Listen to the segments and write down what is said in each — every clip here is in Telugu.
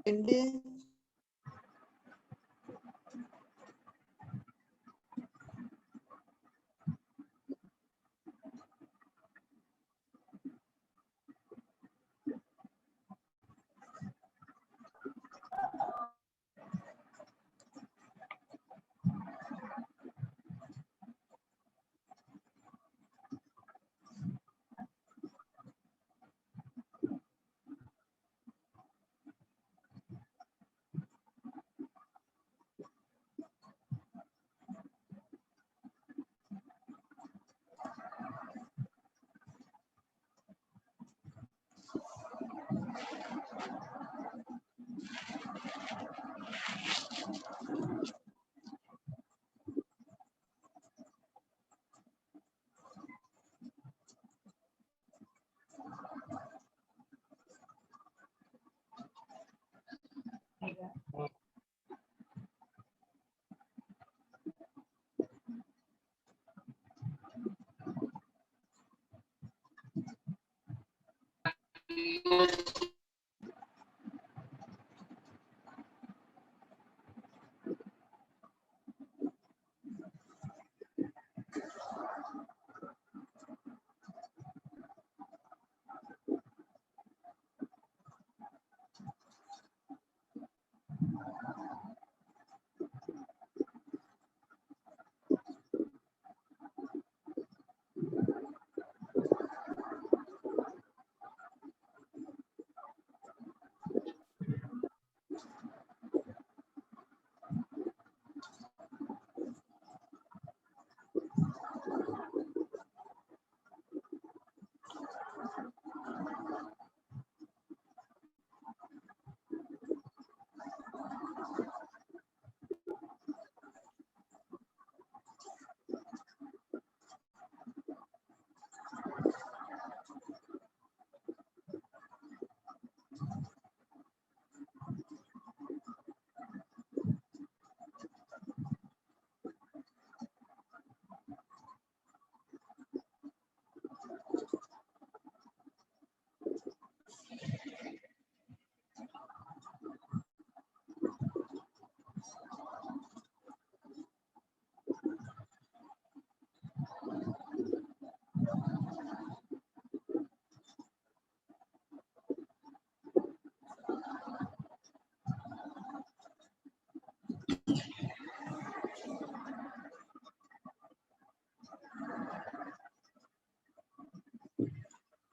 Indian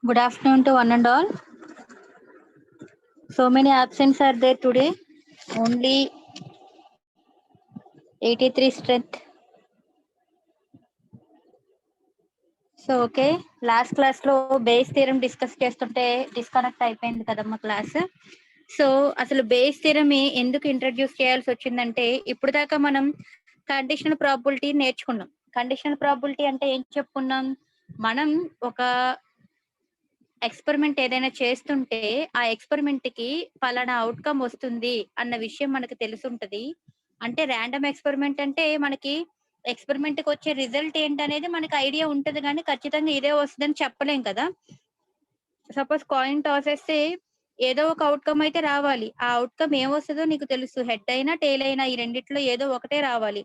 Good afternoon to one and all. So many absents are there today. Only 83 strength. So okay, last class లో బేస్ థియరం డిస్కస్ చేస్తుంటే డిస్కనెక్ట్ అయిపోయింది కదమ్మా క్లాస్. సో అసలు బేస్ థియరం ఎందుకు ఇంట్రడ్యూస్ చేయాల్సి వచ్చిందంటే, ఇప్పుడు దాకా మనం కండిషనల్ ప్రాబబిలిటీ నేర్చుకున్నాం. కండిషనల్ ప్రాబబిలిటీ అంటే ఏం చెప్పుకున్నాం? మనం ఒక ఎక్స్పెరిమెంట్ ఏదైనా చేస్తుంటే ఆ ఎక్స్పెరిమెంట్ కి పలానా అవుట్కమ్ వస్తుంది అన్న విషయం మనకు తెలుసుంటది. అంటే ర్యాండమ్ ఎక్స్పెరిమెంట్ అంటే మనకి ఎక్స్పెరిమెంట్ కి వచ్చే రిజల్ట్ ఏంటనేది మనకి ఐడియా ఉంటది, కానీ ఖచ్చితంగా ఇదే వస్తుందని చెప్పలేం కదా. సపోజ్ కాయిన్ టాస్ వేస్తే ఏదో ఒక అవుట్కమ్ అయితే రావాలి. ఆ అవుట్కమ్ ఏమొస్తుందో నీకు తెలుసు, హెడ్ అయినా టెయిల్ అయినా ఈ రెండిట్లో ఏదో ఒకటే రావాలి.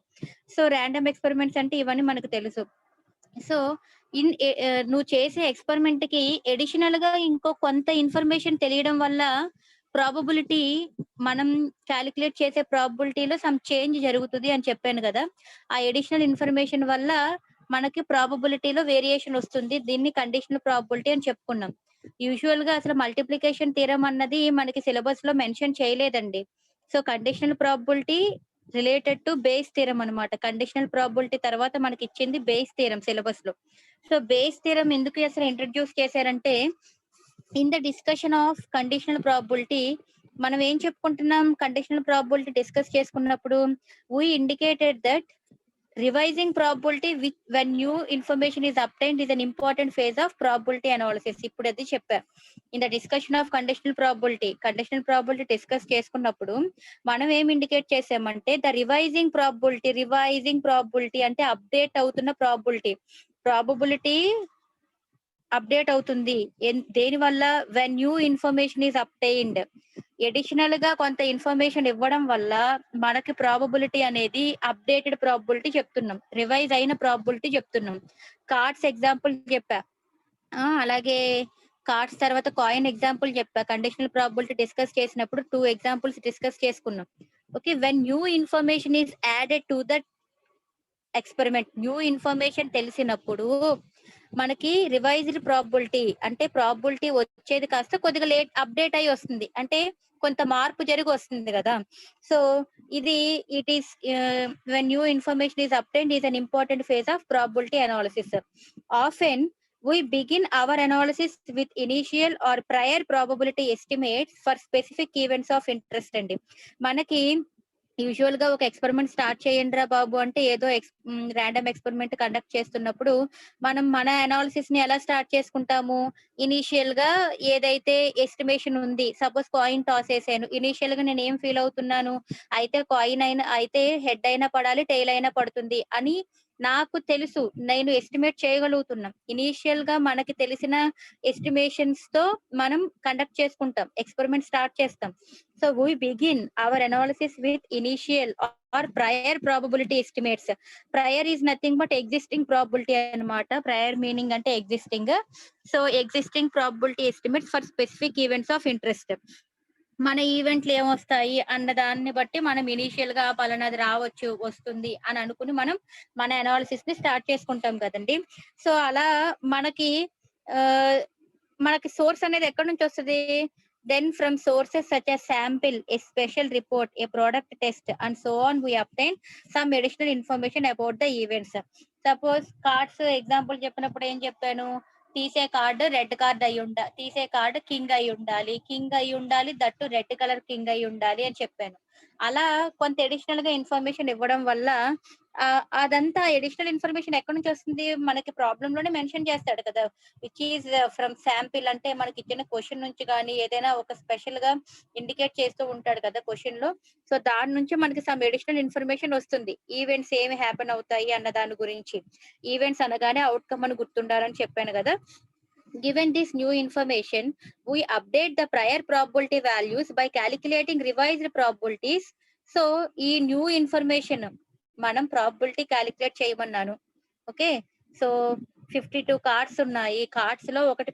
సో ర్యాండమ్ ఎక్స్పెరిమెంట్స్ అంటే ఇవన్నీ మనకు తెలుసు. సో నువ్వు చేసే ఎక్స్పెరిమెంట్ కి ఎడిషనల్ గా ఇంకో కొంత ఇన్ఫర్మేషన్ తెలియడం వల్ల ప్రాబబిలిటీ, మనం క్యాలిక్యులేట్ చేసే ప్రాబబిలిటీలో సమ్ చేంజ్ జరుగుతుంది అని చెప్పాను కదా. ఆ ఎడిషనల్ ఇన్ఫర్మేషన్ వల్ల మనకి ప్రాబబిలిటీలో వేరియేషన్ వస్తుంది. దీన్ని కండిషనల్ ప్రాబబిలిటీ అని చెప్పుకున్నాం. యూజువల్ గా అసలు మల్టిప్లికేషన్ థియరం అన్నది మనకి సిలబస్ లో మెన్షన్ చేయలేదండి. So conditional probability related to base theorem అన్నమాట. కండిషనల్ ప్రాబబిలిటీ తర్వాత మనకి ఇచ్చింది బేస్ థియరం సిలబస్ లో. సో బేస్ థియరం ఎందుకు అసలు ఇంట్రడ్యూస్ చేశారంటే, in the discussion of conditional probability మనం ఏం చెప్పుకుంటున్నాం? కండిషనల్ ప్రాబబిలిటీ డిస్కస్ చేసుకున్నప్పుడు we indicated that revising probability with when new information is obtained is an important phase of probability analysis. ఇప్పుడు అది చెప్పా. In the discussion of conditional probability discuss చేసుకున్నప్పుడు మనం ఏం ఇండికేట్ చేసామంటే, ద రివైజింగ్ ప్రాబబిలిటీ అంటే అప్డేట్ అవుతున్న ప్రాబబిలిటీ అప్డేట్ అవుతుంది. దేని వల్ల? When new information is obtained. Additional గా కొంత ఇన్ఫర్మేషన్ ఇవ్వడం వల్ల మనకి ప్రాబబిలిటీ అనేది అప్డేటెడ్ ప్రాబబిలిటీ చెప్తున్నాం, రివైజ్ అయిన ప్రాబబిలిటీ చెప్తున్నాం. కార్డ్స్ ఎగ్జాంపుల్ చెప్పా, అలాగే కార్డ్స్ తర్వాత కాయిన్ ఎగ్జాంపుల్ చెప్పా. కండిషనల్ ప్రాబబిలిటీ డిస్కస్ చేసినప్పుడు 2 ఎగ్జాంపుల్స్ డిస్కస్ చేసుకున్నాం. Okay, when new information is added to that experiment, new information తెలిసినప్పుడు మనకి రివైజ్డ్ ప్రాబబిలిటీ అంటే ప్రాబబిలిటీ వచ్చేది కాస్త కొద్దిగా లేట్ అప్డేట్ అయ్యి వస్తుంది, అంటే కొంత మార్పు జరిగి వస్తుంది కదా. So it is when new information is obtained is an important phase of probability analysis. Often we begin our analysis with initial or prior probability estimates for specific events of interest అండి. మనకి యూజువల్ గా ఒక ఎక్స్పెరిమెంట్ స్టార్ట్ చేయండి రా బాబు అంటే ఏదో ర్యాండమ్ ఎక్స్పెరిమెంట్ కండక్ట్ చేస్తున్నప్పుడు మనం మన అనాలిసిస్ ని ఎలా స్టార్ట్ చేసుకుంటాము? ఇనీషియల్ గా ఏదైతే ఎస్టిమేషన్ ఉంది, సపోజ్ కాయిన్ టాస్ వేసాను, ఇనీషియల్ గా నేను ఏం ఫీల్ అవుతున్నాను, అయితే కాయిన్ అయినా అయితే హెడ్ అయినా పడాలి, టెయిల్ అయినా పడుతుంది అని నాకు తెలుసు. నేను ఎస్టిమేట్ చేయగలుగుతున్నాం. ఇనీషియల్‌గా మనకి తెలిసిన ఎస్టిమేషన్స్‌తో మనం కండక్ట్ చేసుకుంటాం. ఎక్స్‌పెరిమెంట్ స్టార్ట్ చేస్తాం. So, we begin our analysis with initial or prior probability estimates. Prior is nothing but existing probability అన్నమాట. ప్రయర్ మీనింగ్ అంటే existing. So, existing probability estimates for specific events of interest. మన ఈవెంట్లు ఏమొస్తాయి అన్న దాన్ని బట్టి మనం ఇనీషియల్‌గా పలానాది రావచ్చు, వస్తుంది అని అనుకుని మనం మన అనాలిసిస్‌ని స్టార్ట్ చేసుకుంటాం కదండీ! సో, అలా మనకి ఆహ్, మనకి సోర్స్ అనేది ఎక్కడి నుంచొస్తది? Then from sources such as sample, a special report, a product test and so on we obtain some additional information about the events. Suppose cards example చెప్పినప్పుడు ఏం చెప్పాను? తీసే కార్డ్ రెడ్ కార్డ్ తీసే కార్డ్ కింగ్ అయ్యుండాలి. కింగ్ అయ్యుండాలి. దట్టు రెడ్ కలర్ కింగ్ అయ్యుండాలి అని చెప్పాను. అలా కొంత అడిషనల్‌గా ఇన్ఫర్మేషన్ ఇవ్వడం వల్ల అదంతా అడిషనల్ ఇన్ఫర్మేషన్ ఎక్కడి నుంచొస్తుంది? మనకి ప్రాబ్లమ్‌లోనే మెన్షన్ చేస్తాడు కదా! విచ్ ఈస్ ఫ్రమ్ శాంపిల్ అంటే మనకిచ్చిన క్వెషన్ నుంచి గాని, ఏదైనా ఒక స్పెషల్‌గా ఇండికేట్ చేస్తూ ఉంటాడు కదా క్వెషన్‌లో. సో, దాని నుంచి మనకి సమ్ అడిషనల్ ఇన్ఫర్మేషన్ వస్తుంది. ఈవెంట్స్ ఏమి హ్యాపెన్ అవుతాయి అన్న దాని గురించి. ఈవెంట్స్ అనగానే ఔట్‌కమ్ అని గుర్తుండాలని చెప్పాను గదా! Given this new information, we update the prior probability values by calculating revised probabilities. So, ఈ న్యూ ఇన్ఫర్మేషన్ మనం ప్రాబబిలిటీ కాలిక్యులేట్ చేయమన్నాను. ఓకే. సో, 52 కార్డ్స్ ఉన్నాయి. కార్డ్స్‌లో ఒకటి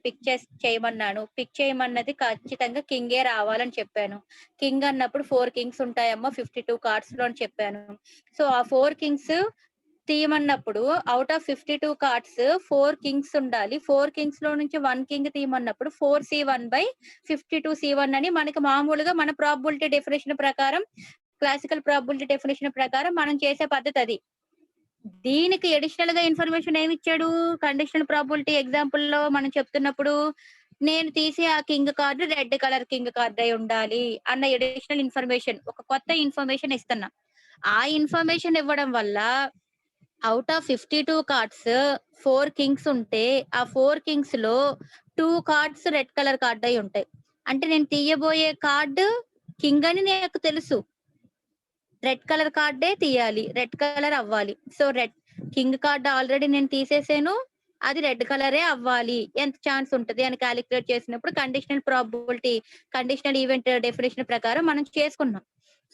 చేయమన్నాను. పిక్ చేయమన్నది ఖచ్చితంగా కింగే రావాలని చెప్పాను. కింగ్ అన్నప్పుడు 4 కింగ్స్ ఉంటాయమ్మా 52 కార్డ్స్‌లో అని చెప్పాను. సో, ఆ 4 కింగ్స్ తీయమన్నప్పుడు ఔట్ ఆఫ్ 52 కార్డ్స్ 4 కింగ్స్ ఉండాలి. 4 కింగ్స్‌లో నుంచి 1 కింగ్ తీయమన్నప్పుడు 4C1/52C1 అని మనకి మామూలుగా మన ప్రాబబిలిటీ డెఫినిషన్ ప్రకారం క్లాసికల్ ప్రాబబిలిటీ డెఫినిషన్ ప్రకారం మనం చేసే పద్ధతది. దీనికి అడిషనల్‌గా ఇన్ఫర్మేషన్ ఏమిచ్చాడు? కండిషనల్ ప్రాబబిలిటీ ఎగ్జాంపుల్‌లో మనం చెప్తున్నప్పుడు, నేను తీసే ఆ king card red colour king card అయి ఉండాలి అన్న అడిషనల్ ఇన్ఫర్మేషన్ ఒక కొత్త ఇన్ఫర్మేషన్ ఇస్తున్నా. ఆ ఇన్ఫర్మేషన్ ఇవ్వడం వల్ల ఔట్ ఆఫ్ 52 కార్డ్స్ 4 కింగ్స్ ఉంటే, ఆ 4 కింగ్స్‌లో 2 కార్డ్స్ రెడ్ కలర్ కార్డ్ అయి ఉంటాయి. అంటే నేను తీయబోయే కార్డ్ కింగ్ అని నాకు తెలుసు. రెడ్ కలర్ కార్డే తీయాలి. రెడ్ కలర్ అవ్వాలి. సో, కింగ్ కార్డ్ ఆల్రెడీ నేను తీసేసాను. అది రెడ్ కలరే అవ్వాలి. ఎంత ఛాన్స్ ఉంటది అని కాలిక్యులేట్ చేసినప్పుడు కండిషనల్ ఈవెంట్ డెఫినిషన్ ప్రకారం మనం చేసుకున్నాం.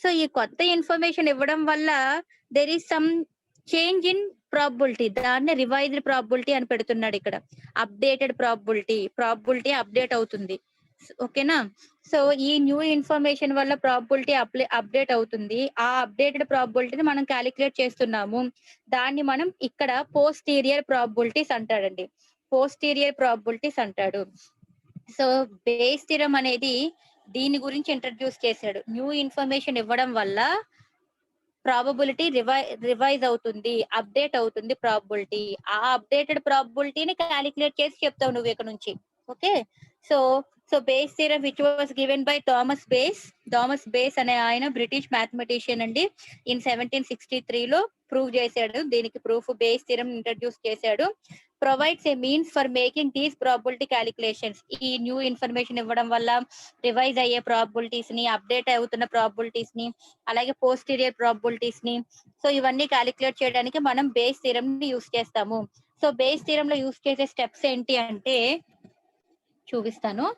సో, ఈ కొత్త ఇన్ఫర్మేషన్ ఇవ్వడం వల్ల there is some change in probability. దాన్నే రివైజ్డ్ ప్రాబబిలిటీ అని పెడుతున్నాడిక్కడ. అప్డేటెడ్ ప్రాబబిలిటీ అప్డేట్ అవుతుంది. ఓకేనా? సో, ఈ న్యూ ఇన్ఫర్మేషన్ వల్ల ప్రాబబిలిటీ అప్డేట్ అవుతుంది. ఆ అప్డేటెడ్ ప్రాబబిలిటీని మనం కాలిక్యులేట్ చేస్తున్నాము. దాన్ని మనం ఇక్కడ పోస్టీరియర్ ప్రాబబిలిటీస్ అంటాడండి. పోస్టీరియర్ ప్రాబబిలిటీస్ అంటాడు. సో, బేస్ థియరమ్ అనేది దీని గురించి ఇంట్రొడ్యూస్ చేశాడు. న్యూ ఇన్ఫర్మేషన్ ఇవ్వడం వల్ల ప్రాబబిలిటీ రివైజ్ అవుతుంది. అప్డేట్ అవుతుంది ప్రాబబిలిటీ. ఆ అప్డేటెడ్ ప్రాబబిలిటీని కాలిక్యులేట్ చేసి చెప్తావు నువ్వు ఇక నుంచి. Okay. So, Bayes theorem which was given by Thomas base. Thomas base అనే ఆయన బ్రిటిష్ మ్యాథమెటిషియన్ అండి. ఇన్ 1763లో ప్రూవ్ చేశాడు. దీనికి ప్రూఫ్ బేస్ థియరమ్ ఇంట్రొడ్యూస్ చేశాడు. Provides A means for making these probability calculations. ఈ న్యూ ఇన్ఫర్మేషన్ ఇవ్వడం వల్ల రివైజ్ అయ్యే ప్రాబబిలిటీస్‌ని, అప్డేట్ అవుతున్న ప్రాబబిలిటీస్‌ని, అలాగే పోస్టీరియర్ ప్రాబబిలిటీస్‌ని సో, ఇవన్నీ కాలిక్యులేట్ చేయడానికి మనం బేస్ థియరమ్‌ని యూజ్ చేస్తాము. సో, బేస్ థియరమ్‌లో యూజ్ చేసే స్టెప్స్ ఏంటి అంటే చూపిస్తాను.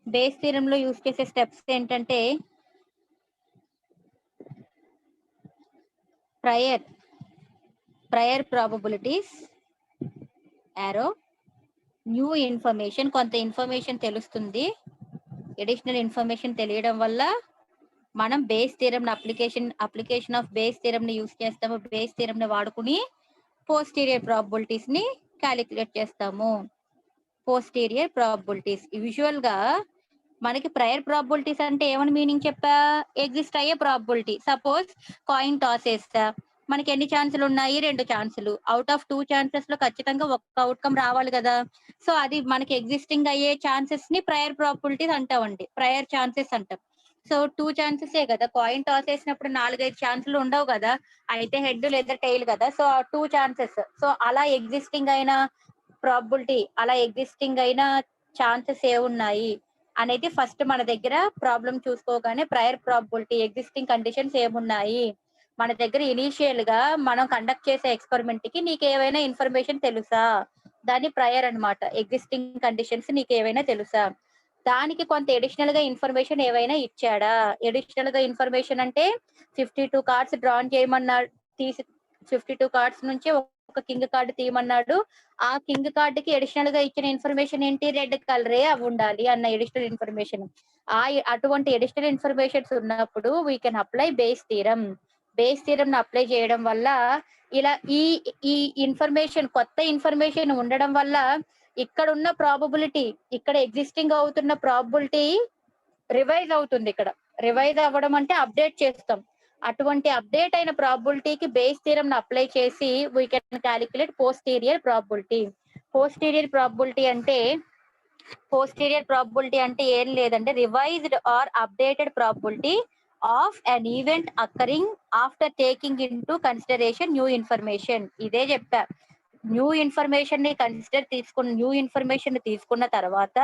బేస్ థియరమ్‌లో యూజ్ చేసే స్టెప్స్ ఏంటంటే prior probabilities, arrow, new information కొంత ఇన్ఫర్మేషన్ తెలుస్తుంది. అడిషనల్ ఇన్ఫర్మేషన్ తెలియడం వల్ల మనం బేస్ థియరమ్‌ని అప్లికేషన్ ఆఫ్ బేస్ థియరమ్‌ని యూజ్ చేస్తాము. బేస్ థియరమ్‌ని వాడుకొని పోస్టీరియర్ ప్రాబబిలిటీస్‌ని కాలిక్యులేట్ చేస్తాము. పోస్టీరియర్ ప్రాబబిలిటీస్ యూజువల్‌గా మనకి ప్రయర్ ప్రాబబిలిటీస్ అంటే ఏమని మీనింగ్ చెప్పా? ఎగ్జిస్ట్ అయ్యే ప్రాబబిలిటీ. సపోజ్ కాయిన్ టాస్ ఏస్తా. మనకి ఎన్ని ఛాన్సులు ఉన్నాయి? 2 ఛాన్సులు. ఔట్ ఆఫ్ 2 ఛాన్సెస్‌లో ఖచ్చితంగా ఒక్క ఔట్‌కమ్ రావాలి గదా! సో, అది మనకి ఎగ్జిస్టింగ్ అయ్యే ఛాన్సెస్‌ని ప్రయర్ ప్రాబబిలిటీస్ అంటామండి. ప్రయర్ ఛాన్సెస్ అంటాం. సో, 2 ఛాన్సెసే గదా! కాయిన్ టాస్ ఏసినప్పుడు 4, 5 ఛాన్సులు ఉండవు గదా! అయితే హెడ్ లేదా టెయిల్ గదా! సో, ఆ 2 ఛాన్సెస్. సో, అలా ఎగ్జిస్టింగ్ అయిన ఛాన్సెస్ ఏవున్నాయి అనేది ఫస్ట్ మన దగ్గర ప్రాబ్లమ్ చూసుకోగానే ప్రయర్ ప్రాబబిలిటీ ఎగ్జిస్టింగ్ కండిషన్స్ ఏమున్నాయి? మన దగ్గర ఇనీషియల్ గా మనం కండక్ట్ చేసే ఎక్స్పెరిమెంట్ కి నీకు ఏవైనా ఇన్ఫర్మేషన్ తెలుసా? దాన్ని ప్రయర్ అన్నమాట. ఎగ్జిస్టింగ్ కండిషన్స్ నీకు ఏవైనా తెలుసా? దానికి కొంత అడిషనల్ గా ఇన్ఫర్మేషన్ ఏవైనా ఇచ్చాడా? అడిషనల్ గా ఇన్ఫర్మేషన్ అంటే 52 కార్డ్స్ డ్రాన్ చేయమన్నాడు. తీసి 52 కార్డ్స్ నుంచి ఒక కింగ్ కార్డ్ తీయమన్నాడు. ఆ కింగ్ కార్డ్‌కి అడిషనల్ గా ఇచ్చిన ఇన్ఫర్మేషన్ ఏంటి? రెడ్ కలరే అవ్వుండాలి అన్న అడిషనల్ ఇన్ఫర్మేషన్. అటువంటి అడిషనల్ ఇన్ఫర్మేషన్స్ ఉన్నప్పుడు we can apply Bayes theorem. Bayes థీరమ్‌ని అప్లై చేయడం వల్ల ఇలా ఈ ఈ ఇన్ఫర్మేషన్ కొత్త ఇన్ఫర్మేషన్ ఉండడం వల్ల ఇక్కడున్న ప్రాబబిలిటీ, ఇక్కడ ఎగ్జిస్టింగ్ అవుతున్న ప్రాబబిలిటీ రివైజ్ అవుతుంది ఇక్కడ. రివైజ్ అవ్వడం అంటే అప్డేట్ చేస్తాం. అటువంటి అప్డేట్ అయిన ప్రాబబిలిటీకి బేస్ థియరమ్‌ని అప్లై చేసి we can calculate posterior probability. Posterior probability అంటే ఏం లేదంటే revised or updated probability of an event occurring after taking into consideration new information. ఇదే చెప్పా. న్యూ ఇన్ఫర్మేషన్ తీసుకున్న తర్వాత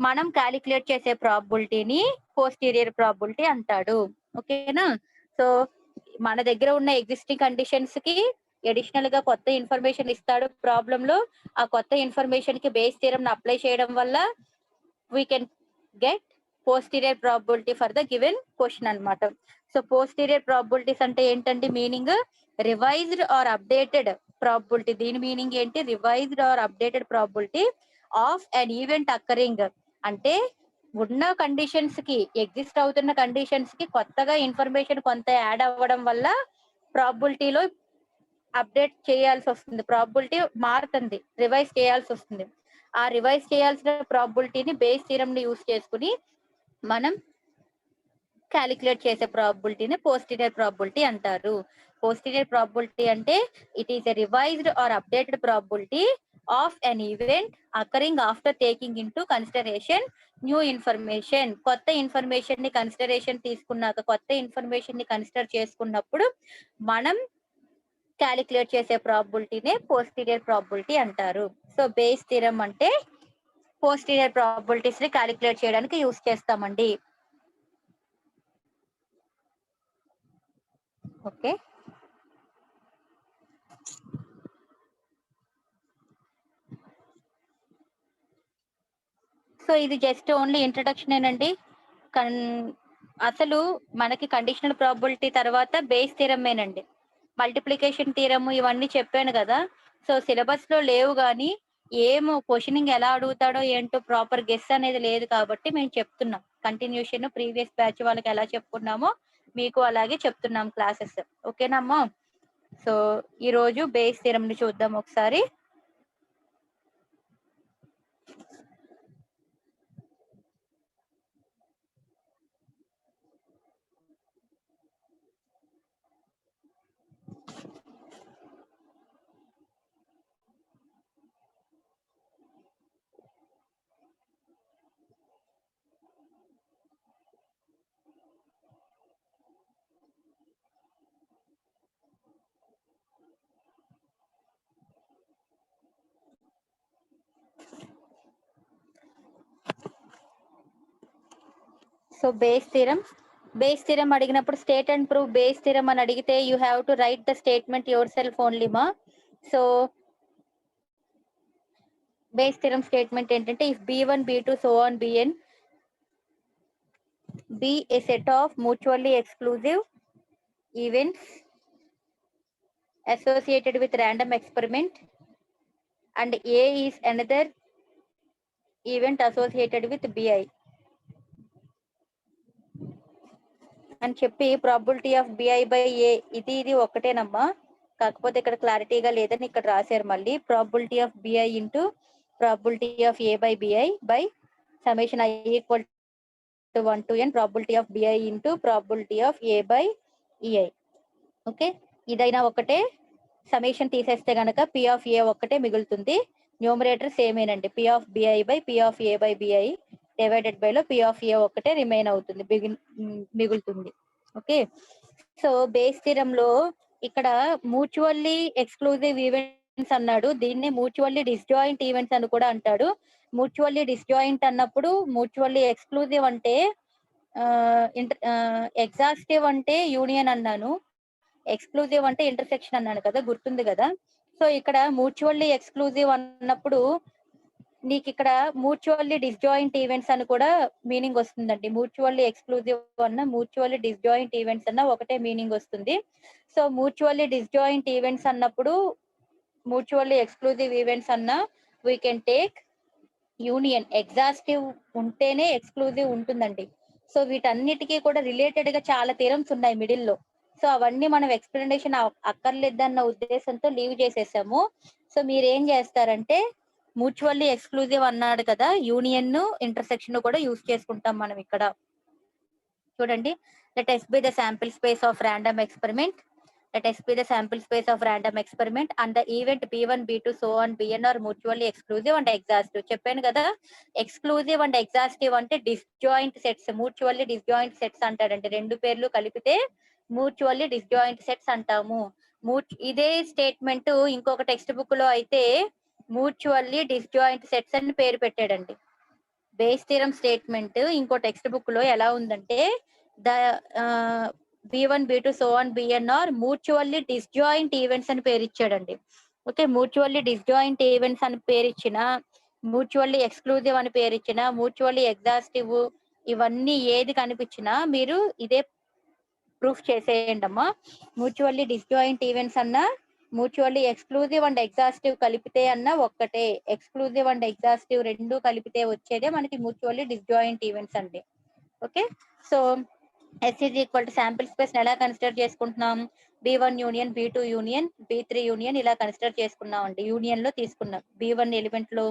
మనం కాలిక్యులేట్ చేసే ప్రాబబిలిటీని పోస్టీరియర్ ప్రాబబిలిటీ అంటాడు. ఓకేనా? సో మన దగ్గర ఉన్న ఎగ్జిస్టింగ్ కండిషన్స్ కి అడిషనల్ గా కొత్త ఇన్ఫర్మేషన్ ఇస్తాడు ప్రాబ్లమ్ లో. ఆ కొత్త ఇన్ఫర్మేషన్ కి బేస్ థియరమ్ అప్లై చేయడం వల్ల we can get posterior probability for the given question అన్నమాట. సో పోస్టీరియర్ ప్రాబబిలిటీస్ అంటే ఏంటంటే meaning revised or updated probability. దీని మీనింగ్ ఏంటి? Revised or updated probability of an event occurring. అంటే ఉన్న కండిషన్స్ కి, ఎగ్జిస్ట్ అవుతున్న కండిషన్స్ కి కొత్తగా ఇన్ఫర్మేషన్ కొంత యాడ్ అవ్వడం వల్ల ప్రాబబిలిటీలో అప్డేట్ చేయాల్సి వస్తుంది. ప్రాబబిలిటీ మారుతుంది, రివైజ్ చేయాల్సి వస్తుంది. ఆ రివైజ్ చేయాల్సిన ప్రాబబిలిటీని బేస్ థియరమ్ ని యూస్ చేసుకుని మనం కాలిక్యులేట్ చేసే ప్రాబబిలిటీని పోస్టీరియర్ ప్రాబబిలిటీ అంటారు. పోస్టీరియర్ ప్రాబబిలిటీ అంటే it is a revised or updated probability of an event occurring after taking into consideration new information. కొత్త ఇన్ఫర్మేషన్ ని కన్సిడర్ చేసుకున్నప్పుడు మనం కాలిక్యులేట్ చేసే ప్రాబబిలిటీనే పోస్టీరియర్ ప్రాబబిలిటీ అంటారు. సో బేస్ థియరమ్ అంటే పోస్టీరియర్ ప్రాబబిలిటీస్ ని కాలిక్యులేట్ చేయడానికి యూస్ చేస్తామండి. ఓకే. సో ఇది జస్ట్ ఓన్లీ ఇంట్రడక్షన్ ఏనండి. అసలు మనకి కండిషనల్ ప్రాబబిలిటీ తర్వాత బేస్ థియరమేనండి. మల్టిప్లికేషన్ థియరమ్ ఇవన్నీ చెప్పాను కదా. సో సిలబస్ లో లేవు కానీ ఏమో క్వశ్చనింగ్ ఎలా అడుగుతాడో ఏంటో ప్రాపర్ గెస్ అనేది లేదు కాబట్టి మేము చెప్తున్నాం. కంటిన్యూషన్ ప్రీవియస్ బ్యాచ్ వాళ్ళకి ఎలా చెప్పుకున్నామో మీకు అలాగే చెప్తున్నాం క్లాసెస్. ఓకేనమ్మా? సో ఈ రోజు బేస్ థియరమ్ ని చూద్దాం ఒకసారి. సో బేస్ థియరమ్ అడిగినప్పుడు state and prove base theorem అని అడిగితే you have to right the statement your self only మా. సో బేస్ థియరమ్ స్టేట్మెంట్ ఏంటంటే if B1 B2 so on Bn be a set of mutually exclusive events associated with random experiment and A is another event associated with Bi అని చెప్పి probability of BI by A ఇది ఒక్కటేనమ్మా. కాకపోతే ఇక్కడ క్లారిటీగా లేదని ఇక్కడ రాశారు. మళ్ళీ probability of B I into probability of A by B I by summation I equal to 1 to n probability of B I into probability of A by E I. Okay, ఇదైనా ఒకటే. సమేషన్ తీసేస్తే గనక పి ఆఫ్ ఏ ఒక్కటే మిగులుతుంది. న్యూమరేటర్ సేమేనండి. P of BI by P of A by BI divided by లో పి ఆఫ్ ఏ ఒక్కటే రిమైన్ అవుతుంది, మిగులుతుంది. ఓకే. సో బేస్ థియరమ్ లో ఇక్కడ మ్యూచువల్లీ ఎక్స్క్లూజివ్ ఈవెంట్స్ అన్నాడు. దీన్ని మ్యూచువల్లీ డిస్జాయింట్ ఈవెంట్స్ అని కూడా అంటాడు. మ్యూచువల్లీ డిస్జాయింట్ అన్నప్పుడు మ్యూచువల్లీ ఎక్స్క్లూజివ్ అంటే ఎగ్జాస్టివ్ అంటే యూనియన్ అన్నాను. ఎక్స్క్లూజివ్ అంటే ఇంటర్సెక్షన్ అన్నాను కదా, గుర్తుంది కదా. సో ఇక్కడ మ్యూచువల్లీ ఎక్స్క్లూజివ్ అన్నప్పుడు నీకు ఇక్కడ మ్యూచువల్లీ డిస్జాయింట్ ఈవెంట్స్ అని కూడా మీనింగ్ వస్తుందండి. మ్యూచువల్లీ ఎక్స్క్లూజివ్ అన్న మ్యూచువల్లీ డిస్జాయింట్ ఈవెంట్స్ అన్న ఒకటే మీనింగ్ వస్తుంది. సో మ్యూచువల్లీ డిస్జాయింట్ ఈవెంట్స్ అన్నప్పుడు మ్యూచువల్లీ ఎక్స్క్లూజివ్ ఈవెంట్స్ అన్న we can take union. Exhaustive ఉంటేనే ఎక్స్క్లూజివ్ ఉంటుందండి. సో వీటన్నిటికీ కూడా రిలేటెడ్ గా చాలా థియరమ్స్ ఉన్నాయి మిడిల్ లో. సో అవన్నీ మనం ఎక్స్ప్లెనేషన్ అక్కర్లేదన్న ఉద్దేశంతో లీవ్ చేసేసాము. సో మీరేం చేస్తారంటే మ్యూచువల్లీ ఎక్స్క్లూజివ్ అన్నాడు కదా, యూనియన్ ఇంటర్సెక్షన్ కూడా యూస్ చేసుకుంటాం మనం ఇక్కడ. చూడండి, let S be the sample space of random experiment. Let S be the sample space of random experiment and the event B1, B2, so on, Bn are mutually exclusive and exhaustive. చెప్పాను కదా, ఎక్స్క్లూజివ్ అండ్ ఎగ్జాస్టివ్ అంటే disjoint sets, mutually disjoint sets అంటారంటే రెండు పేర్లు కలిపితే మ్యూచువల్లీ డిస్జాయింట్ సెట్స్ అంటాము. ఇదే స్టేట్మెంట్ ఇంకొక టెక్స్ట్ బుక్ లో అయితే మ్యూచువల్లీ డిస్జాయింట్ సెట్స్ అని పేరు పెట్టాడండి. బేస్ థియరం స్టేట్మెంట్ ఇంకో టెక్స్ట్ బుక్ లో ఎలా ఉందంటే the B1, B2, so on Bn are mutually disjoint events అని పేరు ఇచ్చాడండి. ఓకే, మ్యూచువల్లీ డిస్జాయింట్ ఈవెంట్స్ అని పేరు ఇచ్చిన, మ్యూచువల్లీ ఎక్స్క్లూజివ్ అని పేరు ఇచ్చిన, మ్యూచువల్లీ ఎగ్జాస్టివ్, ఇవన్నీ ఏది కనిపించినా మీరు ఇదే ప్రూఫ్ చేసేయండి అమ్మా. మ్యూచువల్లీ డిస్జాయింట్ ఈవెంట్స్ అన్న మ్యూచువల్లీ ఎక్స్క్లూజివ్ అండ్ ఎగ్జాస్టివ్ కలిపితే అన్న ఒక్కటే. ఎక్స్క్లూజివ్ అండ్ ఎగ్జాస్టివ్ రెండు కలిపితే వచ్చేదే మనకి మ్యూచువల్లీ డిస్జాయింట్ ఈవెంట్స్ అండి. Okay, so S is equal to sample space ఎలా కన్సిడర్ చేసుకుంటున్నాం, B1 union, B2 union, B3 union ఇలా కన్సిడర్ చేసుకున్నాం అండి. యూనియన్ లో తీసుకున్నాం. B1 ఎలిమెంట్ లో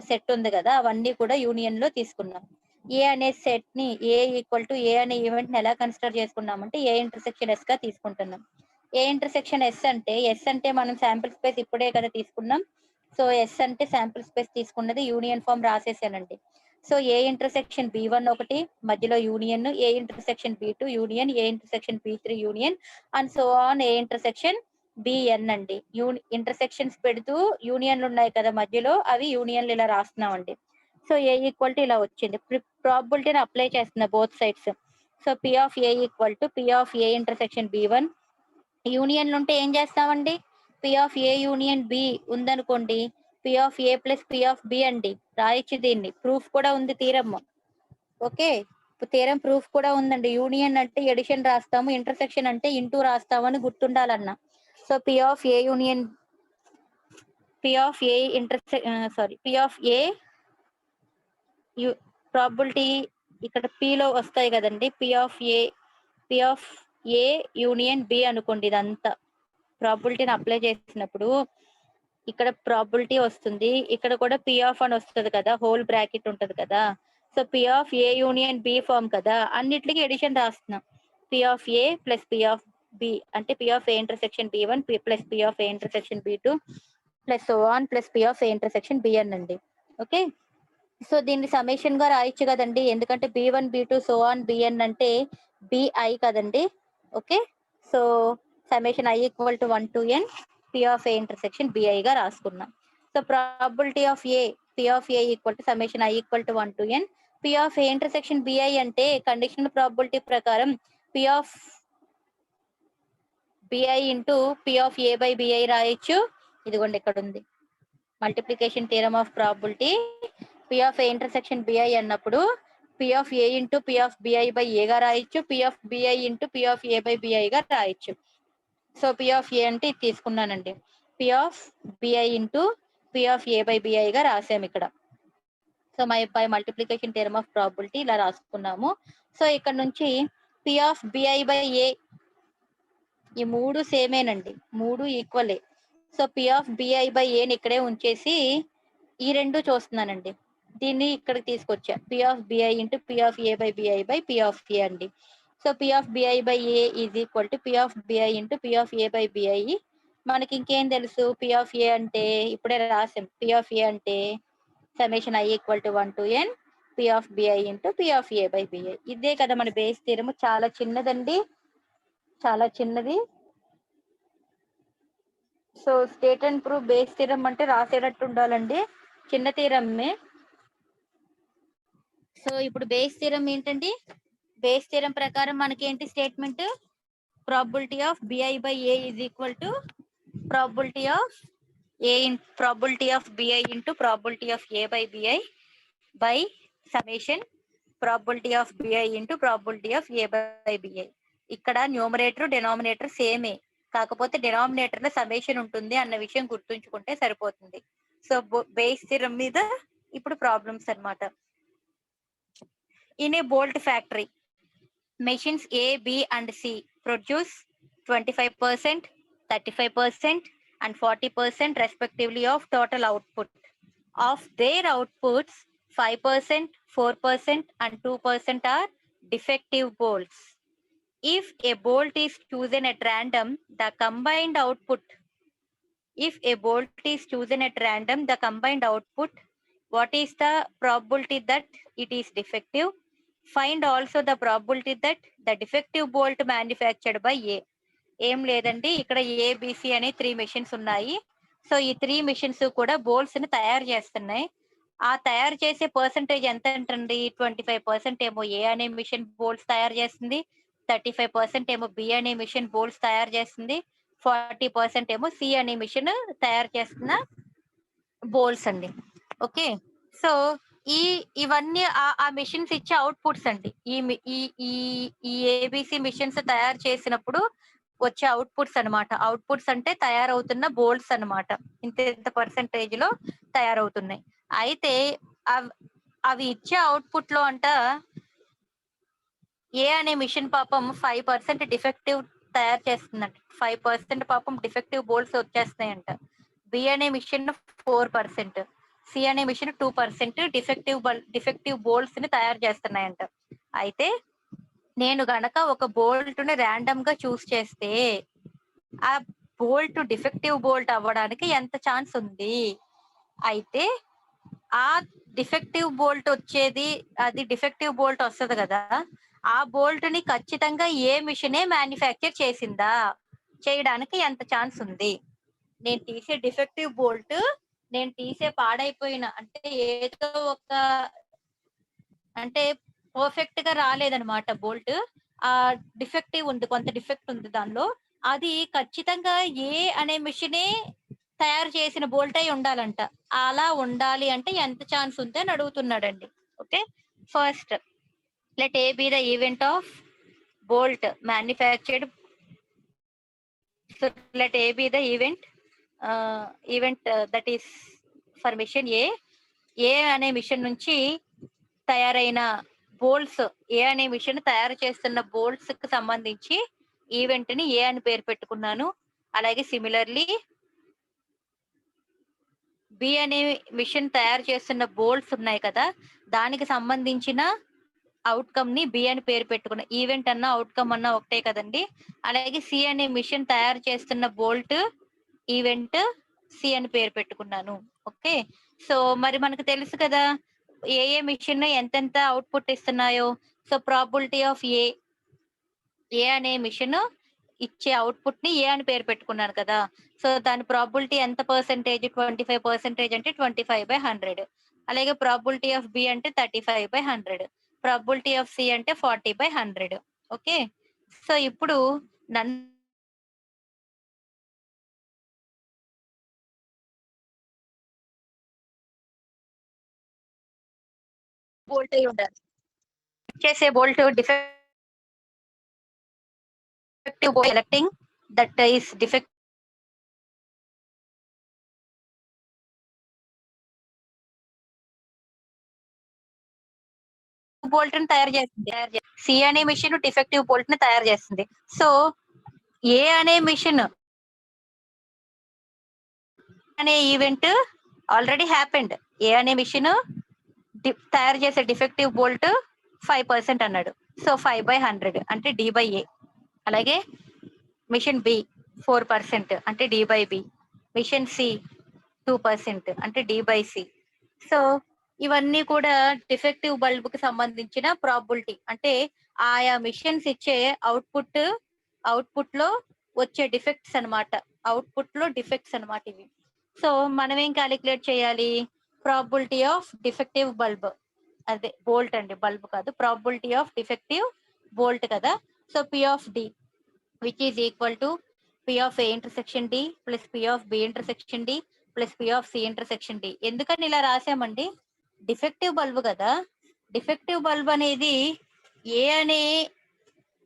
సెట్ ఉంది కదా, అవన్నీ కూడా యూనియన్ లో తీసుకున్నాం. ఏ అనే సెట్ ని ఏ ఈక్వల్ టు ఏ అనే ఈవెంట్ ని ఎలా కన్సిడర్ చేసుకున్నామంటే ఏ ఇంటర్సెక్షన్ ఎస్ గా తీసుకుంటున్నాం. ఏ ఇంటర్సెక్షన్ ఎస్ అంటే మనం శాంపిల్ స్పేస్ ఇప్పుడే కదా తీసుకున్నాం. సో ఎస్ అంటే శాంపిల్ స్పేస్ తీసుకున్నది, యూనియన్ ఫామ్ రాసేసానండి. సో ఏ ఇంటర్సెక్షన్ B1 ఒకటి, మధ్యలో union, A intersection B2 union, A intersection B3 union and so on A intersection Bn అండి. ఇంటర్సెక్షన్స్ పెడుతూ యూనియన్లు ఉన్నాయి కదా మధ్యలో, అవి యూనియన్లు ఇలా రాస్తున్నామండి. సో ఏ ఈక్వల్ టు ఇలా వచ్చింది. ప్రాబిలిటీని అప్లై చేస్తున్నా both sides. So P of A equal to P of A intersection B1. యూనియన్లు ఉంటే ఏం చేస్తామండి, P of A union B ఉందనుకోండి, P of A plus P of B అండి. రాయొచ్చు దీన్ని, ప్రూఫ్ కూడా ఉంది థీరమ్. ఓకే, థీరం ప్రూఫ్ కూడా ఉందండి. యూనియన్ అంటే ఎడిషన్ రాస్తాము, ఇంటర్సెక్షన్ అంటే ఇంటూ రాస్తాము అని గుర్తుండాలన్న. So P of A union, P of A P of A probability ఇక్కడ P లో వస్తాయి కదండి. P of A union B అనుకోండి. ఇదంతా ప్రాబిలిటీని అప్లై చేసినప్పుడు ఇక్కడ ప్రాబిలిటీ వస్తుంది, ఇక్కడ కూడా P ఆఫ్ అని వస్తుంది కదా, హోల్ బ్రాకెట్ ఉంటది కదా. So P of A union B form కదా, అన్నిటికీ ఎడిషన్ రాస్తున్నాం. P of A plus P of B అంటే P of A intersection B1 plus P of A intersection B2 plus so on plus P of A intersection Bn అండి. ఓకే, సో దీన్ని సమేషన్ గా రాయొచ్చు కదండి, ఎందుకంటే B1, B2, so on Bn అంటే BI కదండి. Okay, so summation I equal to 1 to n P of A intersection BI గా రాసుకున్నాం. So probability of A P of A equal to summation I equal to 1 to n P of A intersection BI అంటే కండిషనల్ ప్రాబిలిటీ ప్రకారం P of BI into P of A by BI రాయొచ్చు. ఇదిగోండి ఇక్కడ ఉంది, multiplication theorem of probability. P of A intersection BI అన్నప్పుడు P of A into P of BI by A గా రాయొచ్చు, P of BI into P of A by BI గా రాయొచ్చు. సో P ఆఫ్ ఏ అంటే ఇది తీసుకున్నానండి, P of BI into P of A by BI గా రాసాము ఇక్కడ. So by multiplication theorem of probability ఇలా రాసుకున్నాము. సో ఇక్కడ నుంచి P of BI by A, ఈ మూడు సేమేనండి, మూడు ఈక్వలే. So P of BI by ఏని ఇక్కడే ఉంచేసి ఈ రెండు చూస్తున్నానండి, దీన్ని ఇక్కడికి తీసుకొచ్చా. P of BI into P of A by BI by P of A అండి. So P of BI by A is equal to P of BI into P of A by BI. మనకి ఇంకేం తెలుసు, P ఆఫ్ ఏ అంటే ఇప్పుడే రాసాం, P ఆఫ్ ఏ అంటే summation I equal to 1 to n P of BI into P of A by BI. ఇదే కదా మన బేస్ థియరము, చాలా చిన్నదండి, చాలా చిన్నది. So state and proof base theorem అంటే రాసేటట్టు ఉండాలండి, చిన్న థియరమే. సో ఇప్పుడు బేస్ థియరం ఏంటండి, బేస్ థియరం ప్రకారం మనకి ఏంటి statement, probability of bi by a is equal to probability of probability of bi into probability of a by bi by summation probability of bi into probability of a by bi. ఇక్కడ న్యూమరేటర్ డినామినేటర్ సేమే, కాకపోతే డినామినేటర్ లో సమ్మేషన్ ఉంటుంది అన్న విషయం గుర్తుంచుకుంటే సరిపోతుంది. సో బేస్ థియరం మీద ఇప్పుడు ప్రాబ్లమ్స్ అన్నమాట. In a bolt factory, machines A, B and C produce 25%, 35% and 40% respectively of total output. Of their outputs, 5%, 4% and 2% are defective bolts. If a bolt is chosen at random, the combined output, what is the probability that it is defective? Find also the probability that the defective bolt manufactured by A. ఏం లేదండి, ఇక్కడ ఏబిసి అనే 3 మెషిన్స్ ఉన్నాయి. సో ఈ 3 మెషిన్స్ కూడా బోల్ట్స్ ని తయారు చేస్తున్నాయి. ఆ తయారు చేసే పర్సంటేజ్ ఎంత అంటండి, 25% ఏమో ఏ అనే మిషన్ బోల్ట్స్ తయారు చేస్తుంది, 35% ఏమో బి అనే మిషన్ బోల్ట్స్ తయారు చేస్తుంది, 40% ఏమో సి అనే మిషన్ తయారు చేస్తున్న బోల్ట్స్ అండి. ఓకే, సో ఇవన్నీ ఆ మిషన్స్ ఇచ్చే అవుట్పుట్స్ అండి. ఈ ఏబిసి మిషన్స్ తయారు చేసినప్పుడు వచ్చే అవుట్పుట్స్ అన్నమాట. అవుట్పుట్స్ అంటే తయారవుతున్న బోల్ట్స్ అన్నమాట. ఇంత పర్సంటేజ్ లో తయారవుతున్నాయి. అయితే అవి ఇచ్చే అవుట్పుట్ లో అంట ఏ అనే మిషన్ పాపం 5% డిఫెక్టివ్ తయారు చేస్తుందంట. 5% పాపం డిఫెక్టివ్ బోల్ట్స్ వచ్చేస్తున్నాయంట. బి అనే మిషన్ 4%, సి అనే మిషన్ 2% డిఫెక్టివ్ బోల్ట్స్ ని తయారు చేస్తున్నాయంట. అయితే నేను గనక ఒక బోల్ట్ ని ర్యాండమ్ గా చూస్ చేస్తే ఆ బోల్ట్ డిఫెక్టివ్ బోల్ట్ అవ్వడానికి ఎంత ఛాన్స్ ఉంది? అయితే ఆ డిఫెక్టివ్ బోల్ట్ వచ్చేది, అది డిఫెక్టివ్ బోల్ట్ వస్తుంది కదా, ఆ బోల్ట్ ని ఖచ్చితంగా ఏ మిషనే మ్యానుఫ్యాక్చర్ చేసిందా చేయడానికి ఎంత ఛాన్స్ ఉంది? నేను తీసే డిఫెక్టివ్ బోల్ట్, నేను తీసే పాడైపోయిన అంటే ఏదో ఒక అంటే పర్ఫెక్ట్ గా రాలేదనమాట బోల్ట్, ఆ డిఫెక్టివ్ ఉంది, కొంత డిఫెక్ట్ ఉంది దానిలో, అది ఖచ్చితంగా ఏ అనే మిషనే తయారు చేసిన బోల్ట్ అయి ఉండాలంట. అలా ఉండాలి అంటే ఎంత ఛాన్స్ ఉంది అని అడుగుతున్నాడండి. Okay, first let A be the event of bolt manufactured. So let A be the event that is for machine A అనే మిషన్ నుంచి తయారైన బోల్ట్స్, ఏ అనే మిషన్ తయారు చేస్తున్న బోల్ట్స్ కి సంబంధించి ఈవెంట్ ని ఏ అని పేరు పెట్టుకున్నాను. అలాగే సిమిలర్లీ బి అనే మిషన్ తయారు చేస్తున్న బోల్ట్స్ ఉన్నాయి కదా, దానికి సంబంధించిన అవుట్కమ్ ని బి అని పేరు పెట్టుకున్న. ఈవెంట్ అన్న అవుట్కమ్ అన్న ఒకటే కదండి. అలాగే సి అనే మిషన్ తయారు చేస్తున్న బోల్ట్ ఈవెంట్ సి అని పేరు పెట్టుకున్నాను. ఓకే, సో మరి మనకు తెలుసు కదా ఏ మిషన్ ఎంతెంత అవుట్పుట్ ఇస్తున్నాయో. సో ప్రాబిలిటీ ఆఫ్ ఏ అనే మిషన్ ఇచ్చే అవుట్పుట్ ని ఏ అని పేరు పెట్టుకున్నాను కదా. సో దాని ప్రాబిలిటీ ఎంత పర్సెంటేజ్, 25% అంటే 25/100. అలాగే ప్రాబిలిటీ ఆఫ్ బి అంటే 35/100, ప్రాబిలిటీ ఆఫ్ సి అంటే 40/100. ఓకే, సో ఇప్పుడు నన్ను బోల్ట్ అయి ఉండాలి, చేసే bolt defective bolt selecting that is defect bolt ని తయారు చేస్తుంది. సి అనే మిషన్ డిఫెక్టివ్ బోల్ట్ ని తయారు చేస్తుంది. సో ఏ అనే మిషన్ అనే ఈవెంట్ ఆల్రెడీ హ్యాపెండ్. ఏ అనే మిషన్ తయారు చేసే డిఫెక్టివ్ బోల్ట్ 5% అన్నాడు. సో 5/100 అంటే D/A. అలాగే మిషన్ బి 4% అంటే D/B. మిషన్ సి 2% అంటే D/C. సో ఇవన్నీ కూడా డిఫెక్టివ్ బల్బ్ కి సంబంధించిన ప్రాబిలిటీ, అంటే ఆయా మిషన్స్ ఇచ్చే అవుట్పుట్ లో వచ్చే డిఫెక్ట్స్ అనమాట. అవుట్పుట్ లో డిఫెక్ట్స్ అనమాట ఇవి. సో మనం ఏం క్యాలిక్యులేట్ చేయాలి? ప్రాబిలిటీ ఆఫ్ డిఫెక్టివ్ బల్బ్, అదే బోల్ట్ అండి, బల్బ్ కాదు. ప్రాబిలిటీ ఆఫ్ డిఫెక్టివ్ బోల్ట్ కదా. So P of D which is equal to P of A intersection D plus P of B intersection D plus P of C intersection D. ఎందుకని ఇలా రాసామండి? డిఫెక్టివ్ బల్బ్ కదా. డిఫెక్టివ్ బల్బ్ అనేది ఏ అనే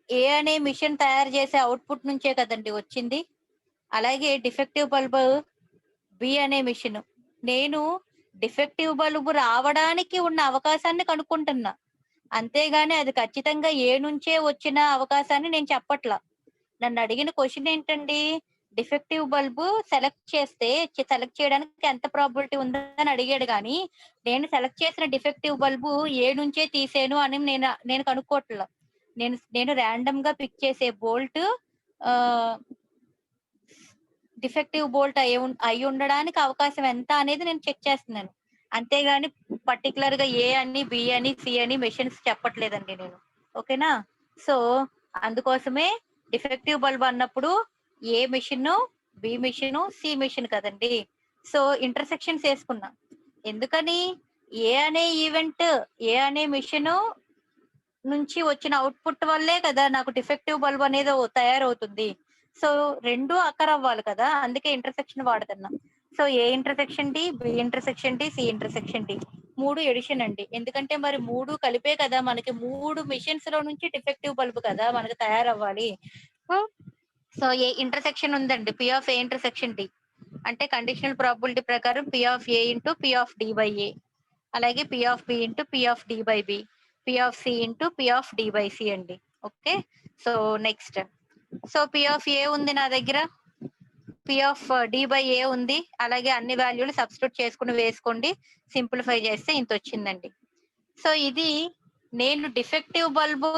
ఏ అనే మిషన్ తయారు చేసే అవుట్పుట్ నుంచే కదండి వచ్చింది. అలాగే డిఫెక్టివ్ బల్బ్ బి అనే మిషన్. నేను డిఫెక్టివ్ బల్బ్ రావడానికి ఉన్న అవకాశాన్ని కనుక్కుంటున్నా, అంతేగాని అది ఖచ్చితంగా ఏ నుంచే వచ్చిన అవకాశాన్ని నేను చెప్పట్లా. నన్ను అడిగిన క్వశ్చన్ ఏంటండి? డిఫెక్టివ్ బల్బ్ సెలెక్ట్ చేయడానికి ఎంత ప్రాబిలిటీ ఉందని అడిగాడు గాని, నేను సెలెక్ట్ చేసిన డిఫెక్టివ్ బల్బ్ ఏ నుంచే తీసాను అని నేను కనుక్కోవట్లా. నేను ర్యాండమ్ గా పిక్ చేసే బోల్ట్ డిఫెక్టివ్ బోల్ట్ అయి ఉండడానికి అవకాశం ఎంత అనేది నేను చెక్ చేస్తున్నాను, అంతేగాని పర్టికులర్ గా ఏ అని బి అని సి అని మెషిన్స్ చెప్పట్లేదండి నేను. ఓకేనా? సో అందుకోసమే డిఫెక్టివ్ బల్బ్ అన్నప్పుడు A machine, B machine, C machine కదండి. సో ఇంటర్సెక్షన్స్ వేసుకున్నా. ఎందుకని? ఏ అనే ఈవెంట్, ఏ అనే మిషన్ నుంచి వచ్చిన అవుట్పుట్ వల్లే కదా నాకు డిఫెక్టివ్ బల్బ్ అనేది తయారవుతుంది. సో రెండు అక్కర్ అవ్వాలి కదా, అందుకే ఇంటర్సెక్షన్ వాడుతున్నా. So A intersection D, B intersection D, C intersection D, 3 addition అండి. ఎందుకంటే మరి 3 కలిపే కదా మనకి 3 మిషన్స్ లో నుంచి డిఫెక్టివ్ బల్బ్ కదా మనకి తయారవ్వాలి. సో ఏ ఇంటర్సెక్షన్ ఉందండి, P of A intersection D అంటే కండిషనల్ ప్రాబిలిటీ ప్రకారం P of A into P of D by A, అలాగే P of B into P of D by B, P of C into P of D by C అండి. Okay. So next, so P of A ఉంది నా దగ్గర, P of D by A ఉంది, అలాగే అన్ని వాల్యూలు సబ్స్టిట్యూట్ చేసుకుని వేసుకోండి, సింప్లిఫై చేస్తే ఇంత వచ్చిందండి. సో ఇది నేను డిఫెక్టివ్ బల్బు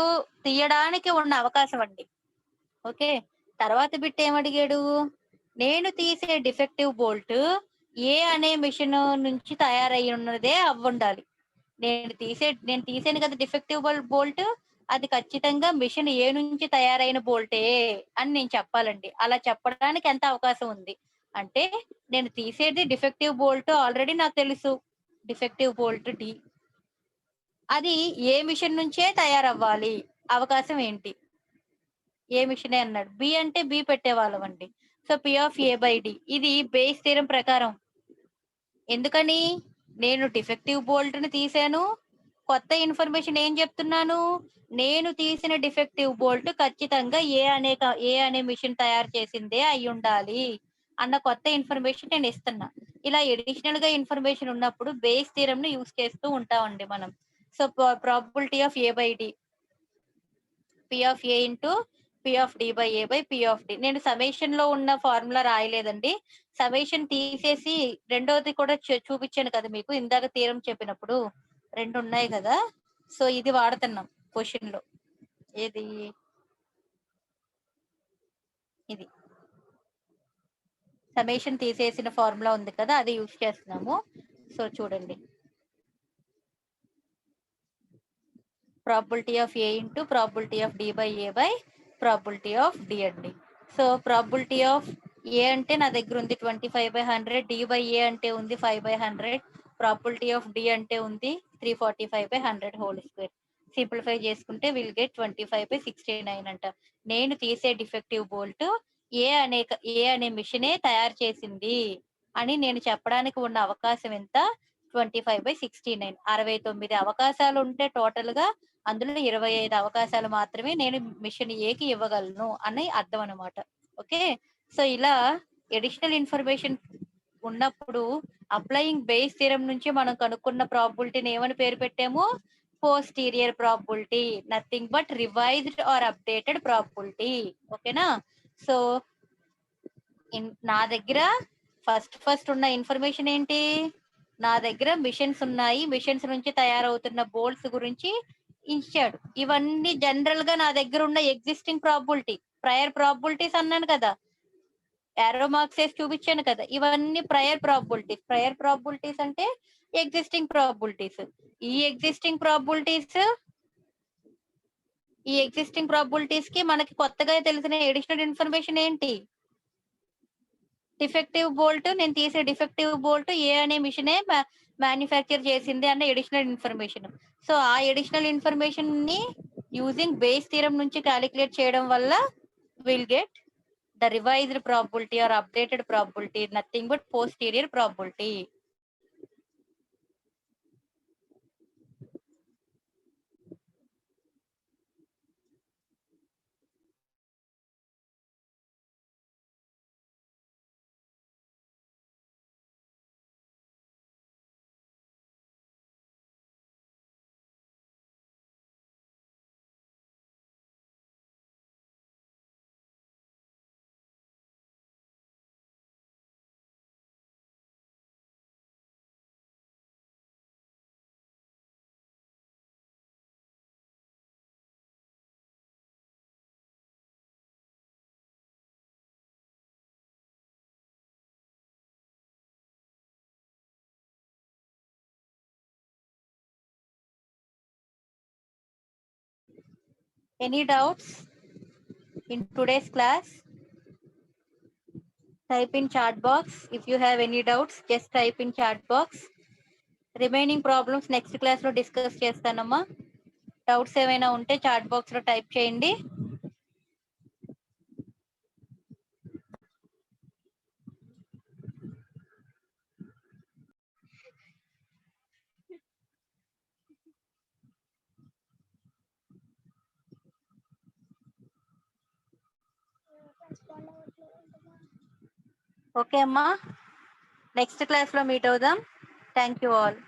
తీయడానికి ఉన్న అవకాశం అండి. ఓకే. తర్వాత బిట్ ఏమడిగాడు? నేను తీసే డిఫెక్టివ్ బోల్ట్ ఏ అనే మిషన్ నుంచి తయారై ఉన్నదే అవ్వుండాలి. నేను తీసాను కదా డిఫెక్టివ్ బోల్ట్, అది ఖచ్చితంగా మిషన్ ఏ నుంచి తయారైన బోల్టే అని నేను చెప్పాలండి. అలా చెప్పడానికి ఎంత అవకాశం ఉంది అంటే, నేను తీసేది డిఫెక్టివ్ బోల్ట్ ఆల్రెడీ నాకు తెలుసు, డిఫెక్టివ్ బోల్ట్ డి, అది ఏ మిషన్ నుంచే తయారవ్వాలి, అవకాశం ఏంటి? ఏ మిషనే అన్నాడు. బి అంటే బి పెట్టేవాళ్ళం అండి. So P of A by D ఇది బేస్ థీరం ప్రకారం. ఎందుకని? నేను డిఫెక్టివ్ బోల్ట్ ని తీసాను, కొత్త ఇన్ఫర్మేషన్ ఏం చెప్తున్నాను? నేను తీసిన డిఫెక్టివ్ బోల్ట్ ఖచ్చితంగా ఏ అనే మిషన్ తయారు చేసిందే అయి ఉండాలి అన్న కొత్త ఇన్ఫర్మేషన్ నేను ఇస్తున్నా. ఇలా ఎడిషనల్ గా ఇన్ఫర్మేషన్ ఉన్నప్పుడు బేస్ థీరం ని యూస్ చేస్తూ ఉంటామండి మనం. So probability of A by D, P of A into P of D by A by P of D. నేను సమేషన్ లో ఉన్న ఫార్ములా రాయలేదండి, సమేషన్ తీసేసి రెండోది కూడా చూపించాను కదా మీకు ఇందాక థీరం చెప్పినప్పుడు, 2 ఉన్నాయి కదా. సో ఇది వాడుతున్నాం క్వశ్చన్ లో. ఏది? ఇది సమేషన్ తీసేసిన ఫార్ములా ఉంది కదా, అది యూస్ చేస్తున్నాము. సో చూడండి, probability of A into probability of D by A by probability of D అండి. సో ప్రాబిలిటీ ఆఫ్ ఏ అంటే నా దగ్గర ఉంది 25/100, డి బై ఏ అంటే ఉంది 5/100, ప్రాబిలిటీ ఆఫ్ డి అంటే ఉంది 345/100 హోల్ స్క్వేర్. సింప్లిఫై చేసుకుంటే విల్ గెట్ 25/69 అంట. నేను తీసే డిఫెక్టివ్ బోల్ట్ ఏ అనే మిషనే తయారు చేసింది అని నేను చెప్పడానికి ఉన్న అవకాశం ఎంత? 25/69. 69 అవకాశాలు ఉంటే టోటల్ గా అందులో 25 అవకాశాలు మాత్రమే నేను మిషన్ ఏకి ఇవ్వగలను అని అర్థం అనమాట. ఓకే. సో ఇలా అడిషనల్ ఇన్ఫర్మేషన్ ఉన్నప్పుడు అప్లయింగ్ బేస్ థీరం నుంచి మనం కనుక్కున్న ప్రాబిలిటీని ఏమని పేరు పెట్టాము? Posterior probability, nothing but revised or updated probability. ఓకేనా? సో నా దగ్గర ఫస్ట్ ఉన్న ఇన్ఫర్మేషన్ ఏంటి? నా దగ్గర మిషన్స్ ఉన్నాయి, మిషన్స్ నుంచి తయారవుతున్న బోల్ట్స్ గురించి ఇచ్చాడు. ఇవన్నీ జనరల్ గా నా దగ్గర ఉన్న ఎగ్జిస్టింగ్ ప్రాబిలిటీ, ప్రయర్ ప్రాబిలిటీస్ అన్నాను కదా, యారో మార్క్స్ వేసి చూపించాను కదా, ఇవన్నీ ప్రయర్ ప్రాబిలిటీస్ అంటే ఎగ్జిస్టింగ్ ప్రాబిలిటీస్. ఈ ఎగ్జిస్టింగ్ ప్రాబిలిటీస్ కి మనకి కొత్తగా తెలిసిన అడిషనల్ ఇన్ఫర్మేషన్ ఏంటి? డిఫెక్టివ్ బోల్ట్, నేను తీసే డిఫెక్టివ్ బోల్ట్ ఏ అనే మిషనే మ్యానుఫ్యాక్చర్ చేసింది అన్న ఎడిషనల్ ఇన్ఫర్మేషన్. సో ఆ ఎడిషనల్ ఇన్ఫర్మేషన్ ని యూజింగ్ బేస్ థీరం నుంచి క్యాలిక్యులేట్ చేయడం వల్ల will get the revised probability or updated probability, nothing but posterior probability. Any doubts in today's class? Type in chat box. If you have any doubts, just type in chat box. Remaining problems next class లో డిస్కస్ చేస్తానమ్మా. డౌట్స్ ఏమైనా ఉంటే చాట్ బాక్స్ లో టైప్ చేయండి. ఓకే అమ్మా, నెక్స్ట్ క్లాస్ లో మీట్ అవుదాం. Thank you all.